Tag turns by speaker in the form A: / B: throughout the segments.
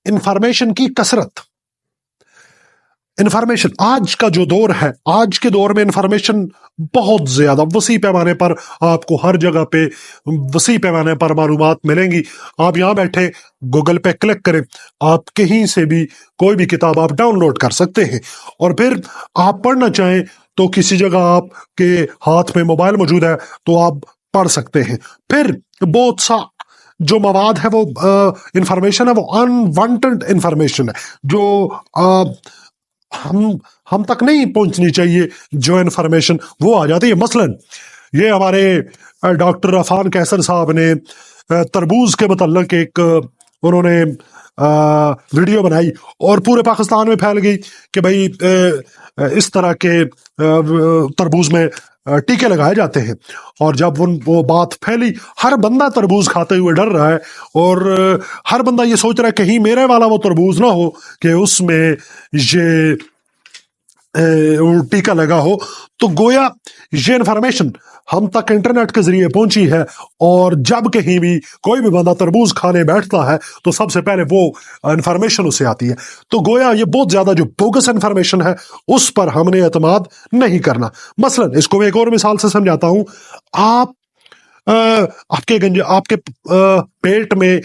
A: Information की कसरत। Information आज का जो दौर है, आज के दौर में इंफॉर्मेशन बहुत ज्यादा वसी पैमाने पर आपको हर जगह पे वसी पैमाने पर मालूमात मिलेंगी। आप यहाँ बैठे गूगल पे क्लिक करें, आप कहीं से भी कोई भी किताब आप डाउनलोड कर सकते हैं, और फिर आप पढ़ना चाहें तो किसी जगह आपके हाथ में मोबाइल मौजूद है तो आप पढ़ सकते हैं। फिर बहुत सा जो मवाद है वो इंफॉर्मेशन है, वो अनवांटेड इंफॉर्मेशन है जो हम तक नहीं पहुंचनी चाहिए, जो इंफॉर्मेशन वो आ जाती है। मसलन ये हमारे डॉक्टर अफान कैसर साहब ने तरबूज के मतलब एक उन्होंने वीडियो बनाई और पूरे पाकिस्तान में फैल गई कि भाई इस तरह के तरबूज में टीके लगाए जाते हैं। और जब वो बात फैली, हर बंदा तरबूज खाते हुए डर रहा है और हर बंदा ये सोच रहा है कहीं मेरे वाला वो तरबूज ना हो कि उसमें ये टीका लगा हो। तो गोया ये इन्फॉर्मेशन हम तक इंटरनेट के जरिए पहुंची है, और जब कहीं भी कोई भी बंदा तरबूज खाने बैठता है तो सबसे पहले वो इन्फॉर्मेशन उसे आती है। तो गोया ये बहुत ज्यादा जो बोगस इन्फॉर्मेशन है उस पर हमने एतमाद नहीं करना। मसलन इसको मैं एक और मिसाल से समझाता हूं। आप आपके पेट में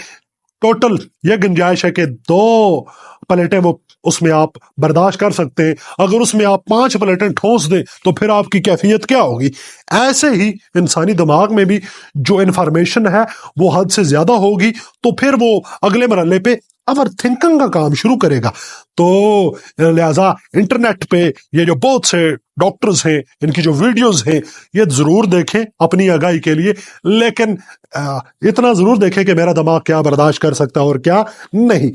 A: टोटल यह गुंजाइश है कि 2 प्लेटें वो उसमें आप बर्दाश्त कर सकते हैं। अगर उसमें आप 5 प्लेटें ठोस दें तो फिर आपकी कैफियत क्या होगी। ऐसे ही इंसानी दिमाग में भी जो इन्फॉर्मेशन है वो हद से ज्यादा होगी, तो फिर वो अगले मरहले पे ओवर थिंकिंग का काम शुरू करेगा। तो लिहाजा इंटरनेट पे ये जो बहुत से डॉक्टर्स हैं, इनकी जो वीडियोस हैं, ये जरूर देखें अपनी आगाही के लिए, लेकिन इतना जरूर देखें कि मेरा दिमाग क्या बर्दाश्त कर सकता है और क्या नहीं।